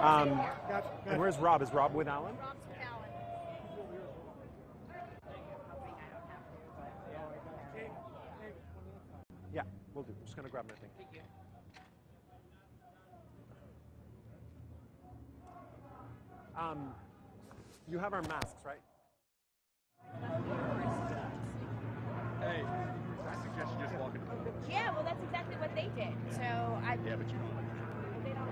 And where's Rob? Is Rob with Alan? Rob's with Alan. Yeah, we'll do. I'm just gonna grab my thing. Thank you. You have our masks, right? Hey, I suggest you just walk in. Yeah, well, that's exactly what they did. So I. Yeah, but you don't. They don't.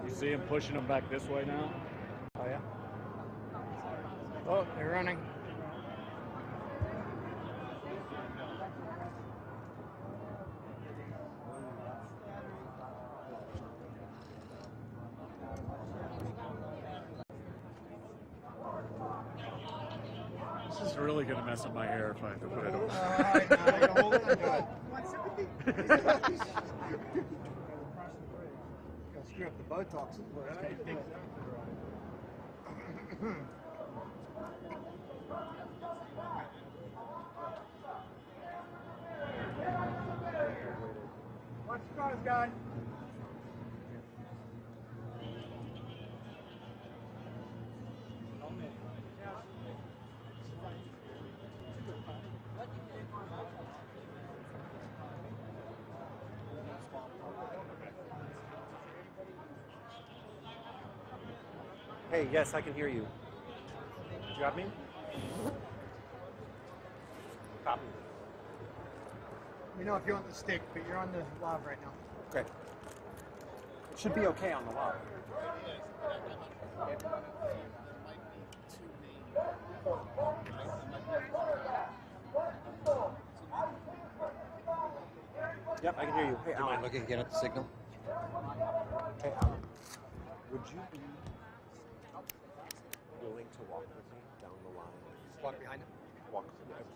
You see him pushing them back this way now? Oh yeah. Oh, they're running. This is really going to mess up my hair if I have to put it on. Hold it. Screw up the Botox. Watch your cars, guys. Hey, yes, I can hear you. You got me? Copy. You know if you're on the stick, but you're on the live right now. Okay. It should be okay on the log. Yep, I can hear you. Hey, Do you mind Alan. looking again at the signal? Hey, Alan. Would you be willing to walk with me down the line? Walk behind him? Walk,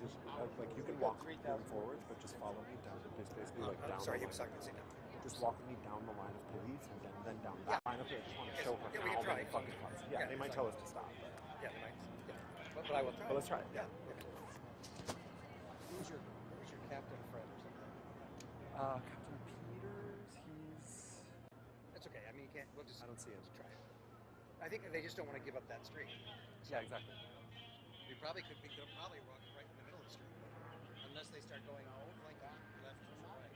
just like you can walk moving forward, but just follow me down. Just basically like down. Sorry, he the was line. talking to Zena. Just walk with me down the line of police, and then down that line of police. I just want to show her Yeah, we how can try. many fucking cars. Yeah, they might tell us to stop. Yeah, they might. Yeah. But I will try. But let's try it. Yeah. Okay. Who's your captain friend or something? Captain Peters, he's. That's okay. I mean, you can't. We'll just. I don't see him. Try it. I think they just don't want to give up that street. Yeah, exactly. We probably could probably walk right in the middle of the street, unless they start going like that, left or right.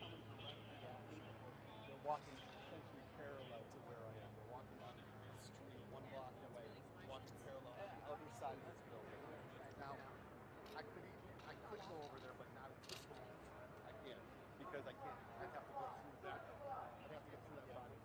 They're walking essentially parallel to where I am. They're walking down the street 1 block away, walking parallel to the other side of this building. Now, I could go over there, but not at this moment. I can't because I can't. I have to go through that. I have to get through that body.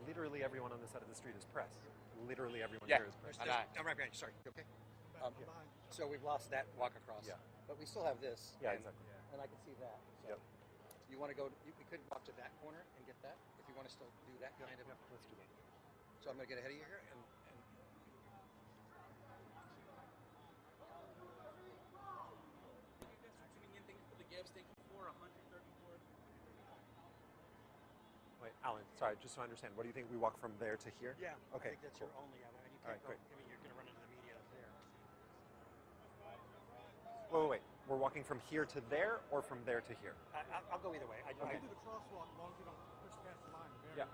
Literally everyone on this side of the street is press. Literally everyone here is press. I'm right behind you. Sorry. You okay? So we've lost that walk across. Yeah. But we still have this. Yeah, and, exactly. And I can see that. So Yep. you want to go? We could walk to that corner and get that. If you want to still do that kind of. Yeah, let's do that. So I'm going to get ahead of you here and Wait, Alan, sorry, just so I understand, what do you think we walk from there to here? yeah. Okay, I think that's cool. your only other. And you All can't right, go. great. I mean, you're going to run into the media there. Wait. We're walking from here to there or from there to here? I'll go either way. You can do the crosswalk as long as you don't push past the line. Yeah.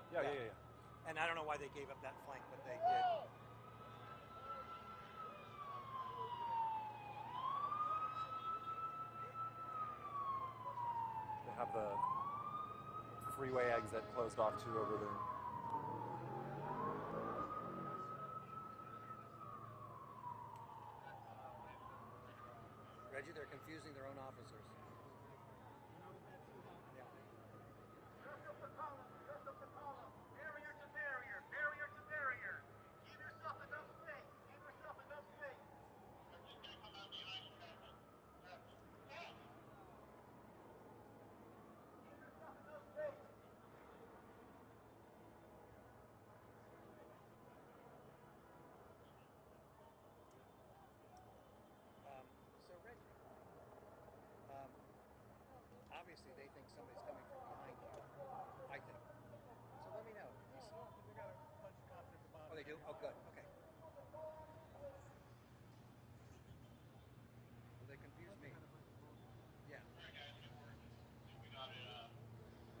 And I don't know why they gave up that flank, but they did. They have the freeway exit closed off too over there. Reggie, they're confusing their own officers. So Reggie, obviously they think somebody's coming from behind you. I think. So let me know. They got a bunch of cops at the bottom. Oh, they do? Oh, good. Okay. Well, they confused me. Yeah.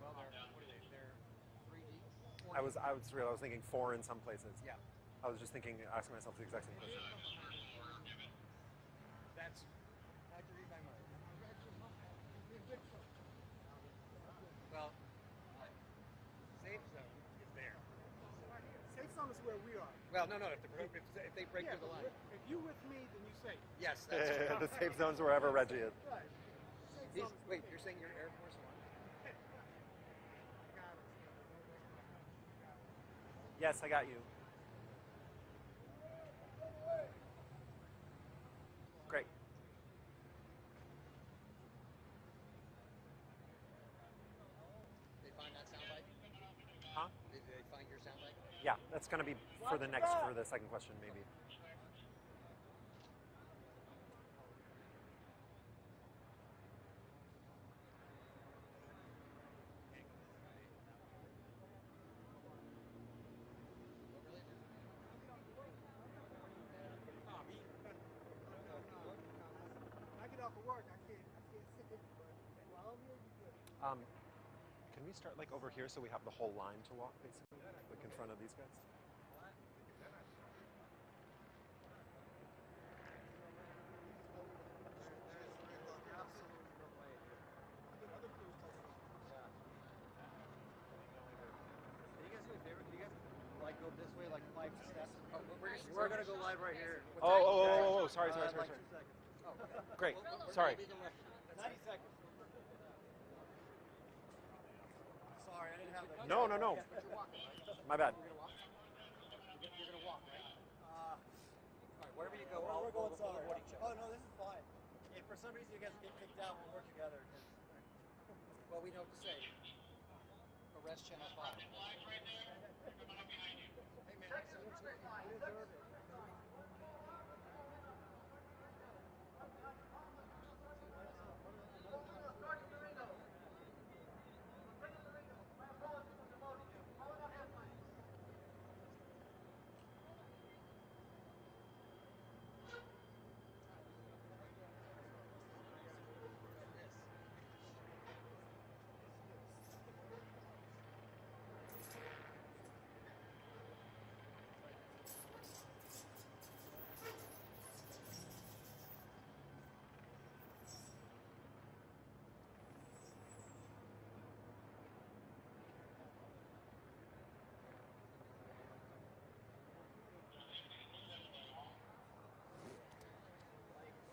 Well, what are they? They're 3D? I was thinking 4 in some places. Yeah. I was just asking myself the exact same question. That's. How'd you read my mind? Well, safe zone is there. Safe zone is where we are. Well, no. If they break Yeah, through the but line. if you with me, then you safe. Yes, that's. The safe zone's wherever Reggie is. Right. Safe zone is Wait, okay. you're saying you're Air Force One? Yes, I got you. Great. They find that soundbite? Huh? Did they find your soundbite? Yeah, that's going to be for the second question, maybe. When I get off of work, I can't sit it, but while I'm here, you good. Can we start like over here so we have the whole line to walk, basically, like in front of these guys? Like go this way, like 5 steps. Oh, We're gonna go live right here. Sorry. Like 2 seconds. Great. We're Sorry. gonna be the left. 90 seconds. Sorry, I didn't have that. No. But you're walking, right? My bad. You're gonna walk? You're gonna walk, right? All right, wherever you go, We're going we'll sorry. avoid each Oh other. no, this is fine. If for some reason you guys get kicked out, we'll work together. Well, we know what to say. Arrest Channel 5. Hey, man,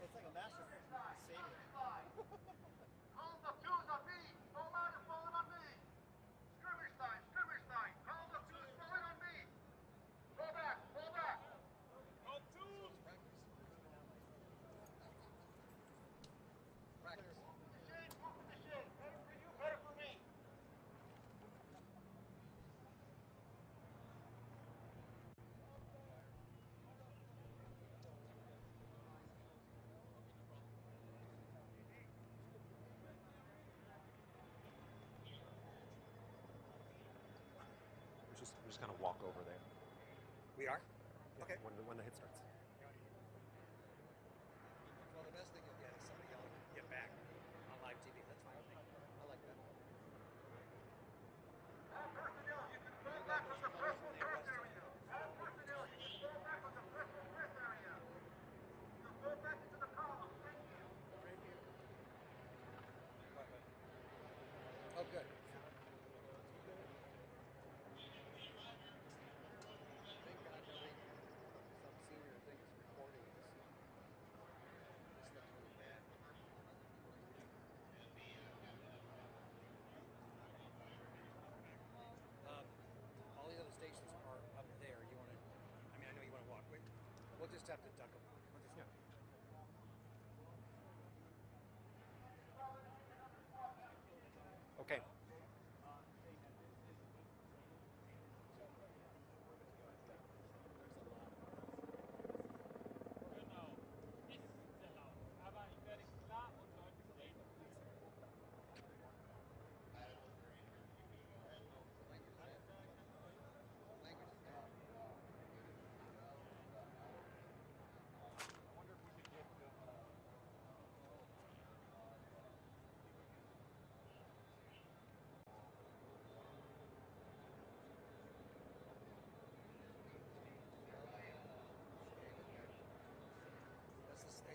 It's like a masterpiece. Save it. practice. We're just gonna walk over there. We are? Yeah, Okay. When the hit starts. Well, the best thing you'll get is somebody yelling, "Get back!" on live TV. That's fine with me. I like that. Oh, good. Thank God nobody, some senior thing We'll just have to duck them. Yeah. Okay.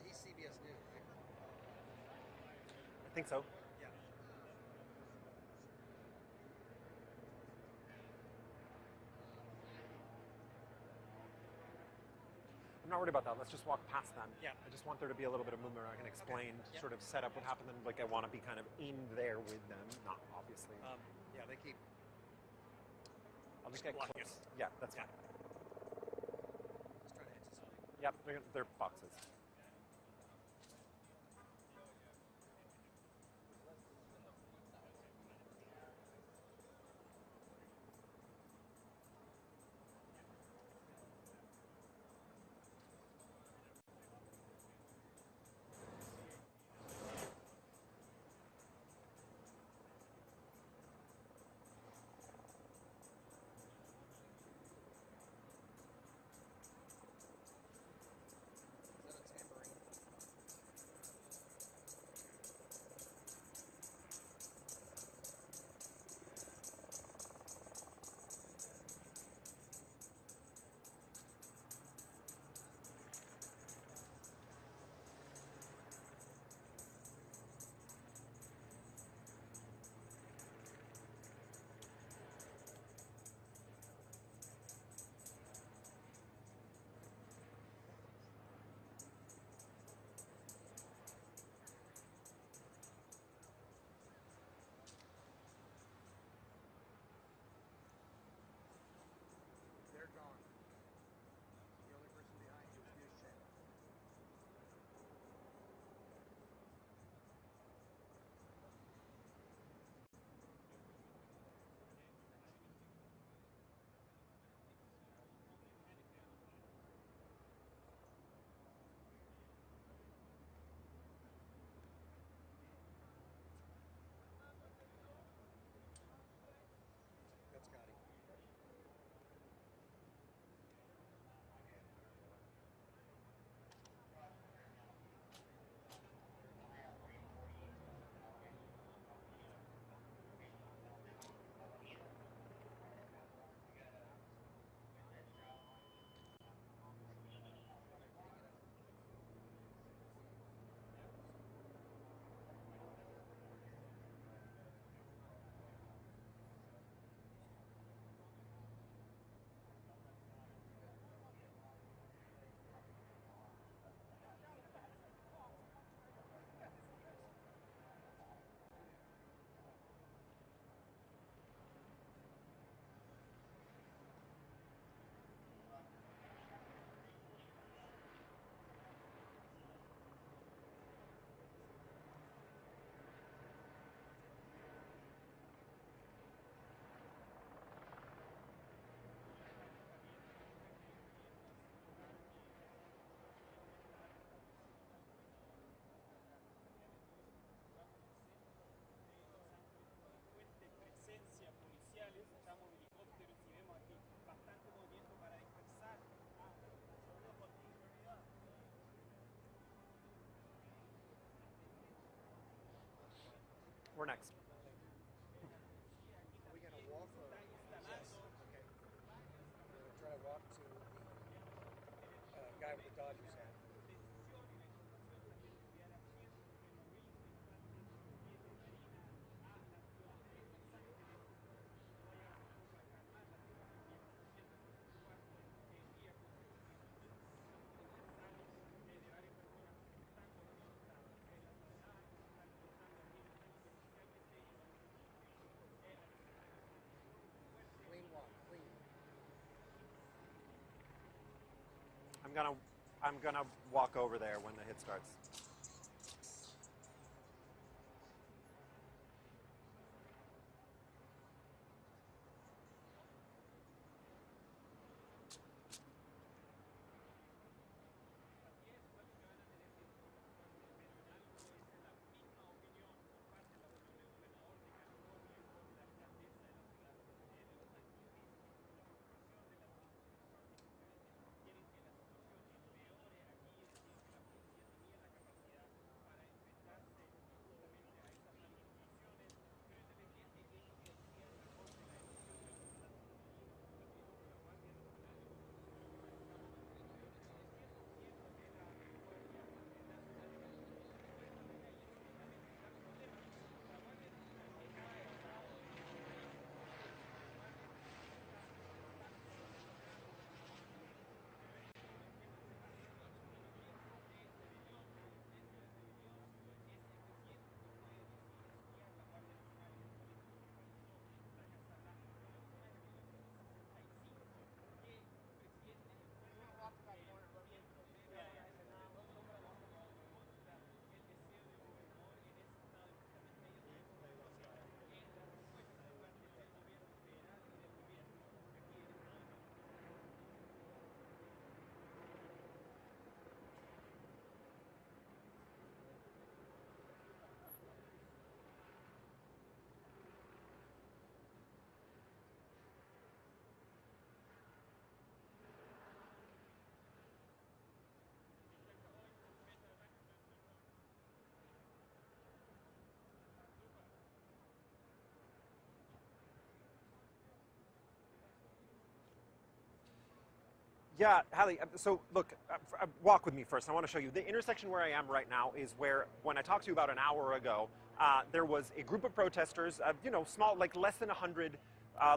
He's CBS News, right? I think so. Yeah. I'm not worried about that. Let's just walk past them. Yeah. I just want there to be a little bit of movement. I can explain, Yep. sort of set up what happened, and like I want to be kind of in there with them, not obviously. Yeah, they keep. I'll just get blocking close. us. Yeah, that's Yeah. fine. Just trying to anticipate. Yep, they're boxes. Is that a tambourine? They're gone. The only person behind you is this channel. That's Gotti. presencia policial, estamos helicópteros y vemos aquí bastante movimiento para dispersar a los continuidad. We're next. Are we going to walk or? Yes. Okay. We're going to try to walk to the guy with the Dodgers hat. Clean walk, clean. I'm gonna I'm gonna walk over there when the hit starts. Yeah, Hallie, so look, walk with me first. I want to show you. The intersection where I am right now is where, when I talked to you about an hour ago, there was a group of protesters, small, like less than 100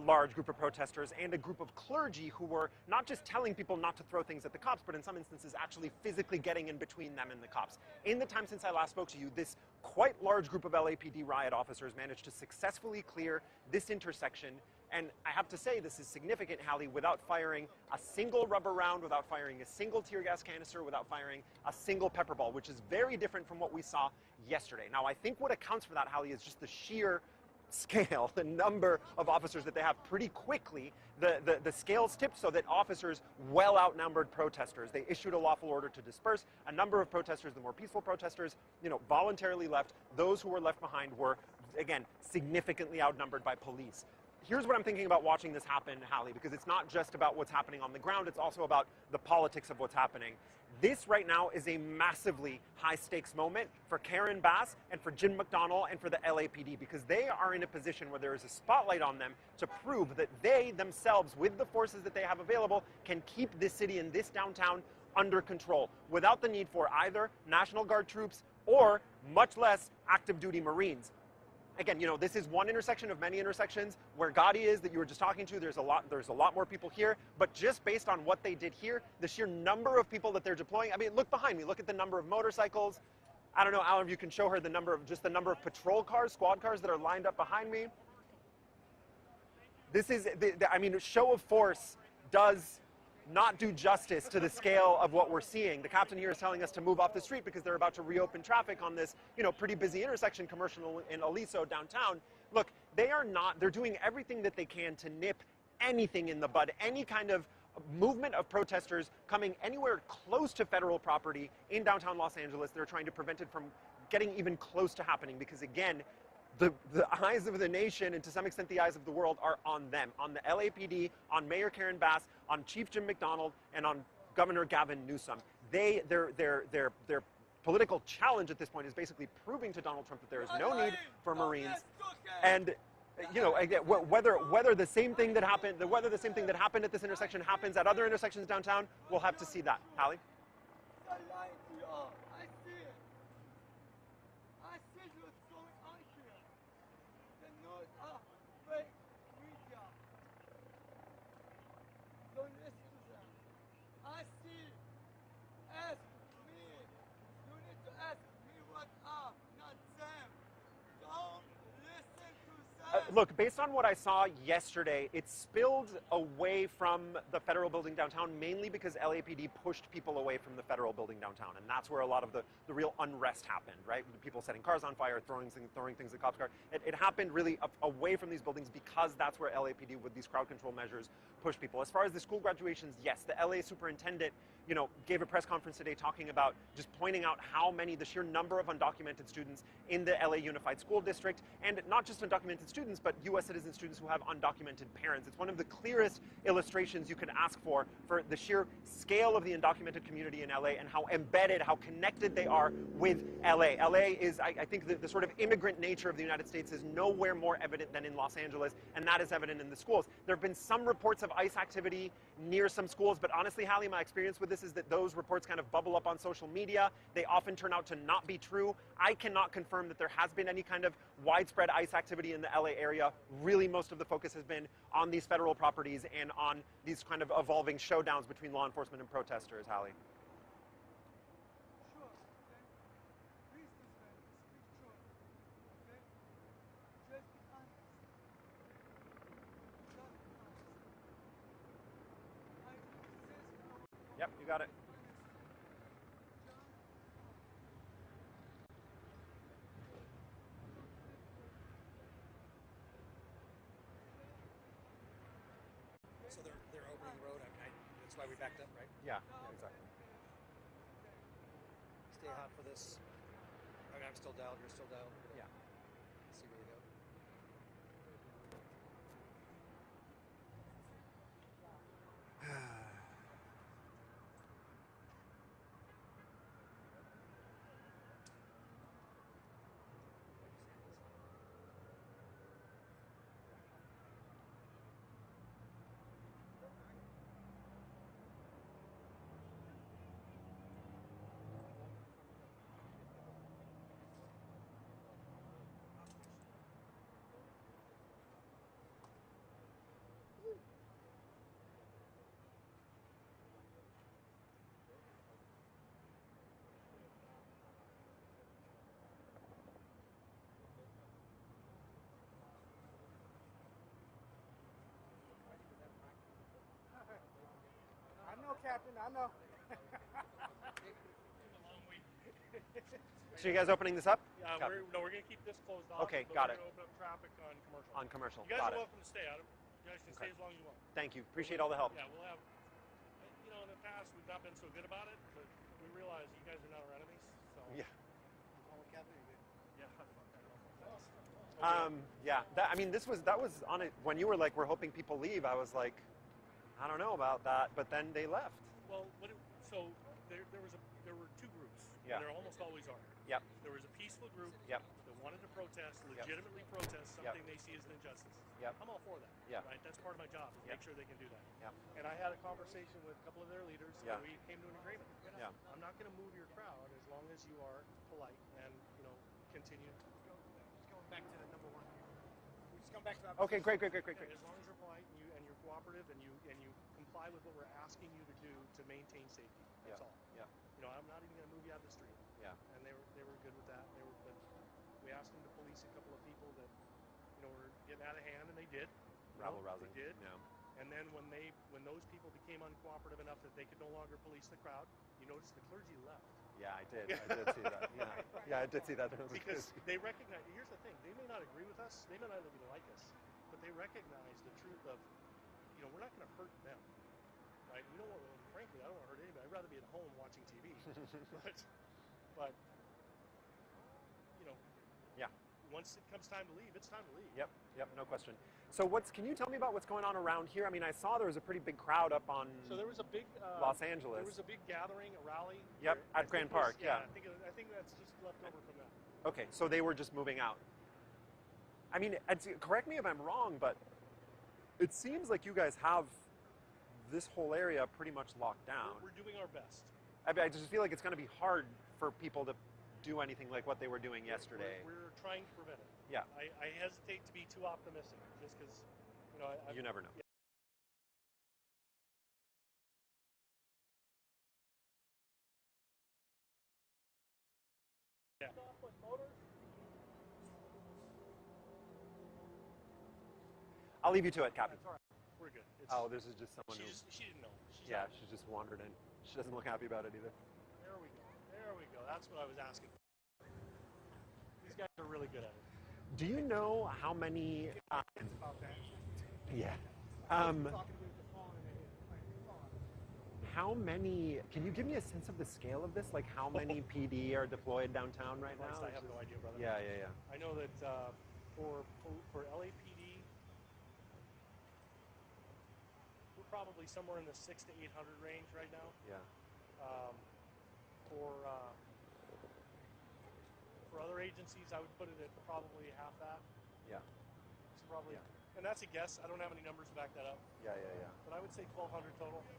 large group of protesters, and a group of clergy who were not just telling people not to throw things at the cops, but in some instances actually physically getting in between them and the cops. In the time since I last spoke to you, this quite large group of LAPD riot officers managed to successfully clear this intersection. And I have to say, this is significant, Hallie, without firing a single rubber round, without firing a single tear gas canister, without firing a single pepper ball, which is very different from what we saw yesterday. Now, I think what accounts for that, Hallie, is just the sheer scale, the number of officers that they have. Pretty quickly, the scales tipped so that officers well outnumbered protesters. They issued a lawful order to disperse. A number of protesters, the more peaceful protesters, voluntarily left. Those who were left behind were, again, significantly outnumbered by police. Here's what I'm thinking about watching this happen, Hallie, because it's not just about what's happening on the ground, it's also about the politics of what's happening. This right now is a massively high-stakes moment for Karen Bass and for Jim McDonnell and for the LAPD, because they are in a position where there is a spotlight on them to prove that they themselves, with the forces that they have available, can keep this city and this downtown under control without the need for either National Guard troops or, much less, active duty Marines. Again, this is one intersection of many intersections. Where Gotti is, that you were just talking to, there's a lot more people here. But just based on what they did here, the sheer number of people that they're deploying. I mean, look behind me. Look at the number of motorcycles. I don't know, Alan, if you can show her the number of patrol cars, squad cars that are lined up behind me. This is, show of force does not do justice to the scale of what we're seeing. The captain here is telling us to move off the street because they're about to reopen traffic on this, pretty busy intersection, commercial in Aliso downtown. Look, they're doing everything that they can to nip anything in the bud, any kind of movement of protesters coming anywhere close to federal property in downtown Los Angeles. They're trying to prevent it from getting even close to happening because, again, the eyes of the nation and to some extent the eyes of the world are on them, on the LAPD, on Mayor Karen Bass, on Chief Jim McDonnell, and on Governor Gavin Newsom. Their political challenge at this point is basically proving to Donald Trump that there is no need for Marines. And whether the same thing that happened at this intersection happens at other intersections downtown, we'll have to see that. Hallie? Look, based on what I saw yesterday, it spilled away from the federal building downtown mainly because LAPD pushed people away from the federal building downtown. And that's where a lot of the real unrest happened, right? People setting cars on fire, throwing things at cops' cars. It happened really away from these buildings because that's where LAPD, with these crowd control measures, pushed people. As far as the school graduations, yes, the LA superintendent, gave a press conference today talking about just pointing out the sheer number of undocumented students in the LA Unified School District, and not just undocumented students, but U.S. citizen students who have undocumented parents. It's one of the clearest illustrations you could ask for the sheer scale of the undocumented community in LA and how embedded, how connected they are with LA. LA is, I think, the sort of immigrant nature of the United States is nowhere more evident than in Los Angeles, and that is evident in the schools. There have been some reports of ICE activity near some schools, but honestly, Hallie, my experience with this is that those reports kind of bubble up on social media. They often turn out to not be true. I cannot confirm that there has been any kind of widespread ICE activity in the LA area. Really, most of the focus has been on these federal properties and on these kind of evolving showdowns between law enforcement and protesters, Hallie. Sure, okay? Please, Miss Van, speak short, okay? Just be honest. Just be honest. I insist on Yep, you got it. So they're opening the road. That's why we backed up, right? Yeah, exactly. Stay hot for this. Okay, I'm still down. You're still down. Yeah. Let's see where you go. I know, Captain. I know. So you guys opening this up? Yeah, we're going to keep this closed off. Okay, but got we're it. going to open up traffic on commercial. On commercial. You guys Got are it. welcome to stay. You guys can stay as long as you want. Thank you. Appreciate all the help. Yeah, we'll have. In the past we've not been so good about it, but we realize you guys are not our enemies. So Yeah. Captain, you good? yeah. Yeah. That was on it when you were like, we're hoping people leave. I was like, I don't know about that, but then they left. Well, there were two groups. Yeah. And there almost always are. Yep. There was a peaceful group. Yep. That wanted to protest, legitimately protest something they see as an injustice. Yep. I'm all for that. Yeah. Right. That's part of my job. Is Yep. make sure they can do that. Yep. And I had a conversation with a couple of their leaders, Yeah. and we came to an agreement. Yeah. I'm not going to move your crowd as long as you are polite and continue. Just going back to number one. We're just going back to that. Okay, great. As long as you're polite and you're cooperative and you comply with what we're asking you to do to maintain safety. That's all. Yeah. I'm not even going to move you out of the street. Yeah. And they were good with that. But we asked them to police a couple of people that were getting out of hand, and they did. Rabble rousing. They did. Yeah. And then when those people became uncooperative enough that they could no longer police the crowd, you notice the clergy left. Yeah, I did. I did see that. Yeah. Yeah, I did see that. Because they recognize, here's the thing, they may not agree with us, they may not even like us, but they recognize the truth of, we're not going to hurt them, right? We don't want, frankly, I don't want to hurt anybody. I'd rather be at home watching TV. but Yeah. once it comes time to leave, it's time to leave. Yep, no question. So can you tell me about what's going on around here? I mean, I saw there was a pretty big crowd up on So there was a big Los Angeles. There was a big gathering, a rally. Yep, I at Grand think it was- Park, yeah. I think that's just left over from that. Okay, so they were just moving out. I mean, correct me if I'm wrong, but it seems like you guys have this whole area pretty much locked down. We're doing our best. I just feel like it's going to be hard for people to do anything like what they were doing yesterday. We're trying to prevent it. Yeah. I hesitate to be too optimistic, just because You never know. Yeah. I'll leave you to it, Captain. That's all right. We're good. It's, Oh, this is just someone who. she didn't know. Yeah, she's just wandered in. She doesn't look happy about it either. There we go. There we go. That's what I was asking. These guys are really good at it. Do you know how many? It's about that. Yeah. Talking to the phone and they hit my phone. How many? Can you give me a sense of the scale of this? Like how many PD are deployed downtown right now? I have no idea, brother. Yeah. I know that for LAPD, we're probably somewhere in the 600 to 800 range right now. Yeah. For other agencies, I would put it at probably half that. Yeah. So probably, and that's a guess. I don't have any numbers to back that up. Yeah. But I would say 1,200 total. I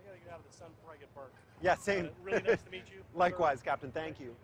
gotta get out of the sun before I get burnt. Yeah, same. Really nice to meet you. Likewise, Captain. Thank you.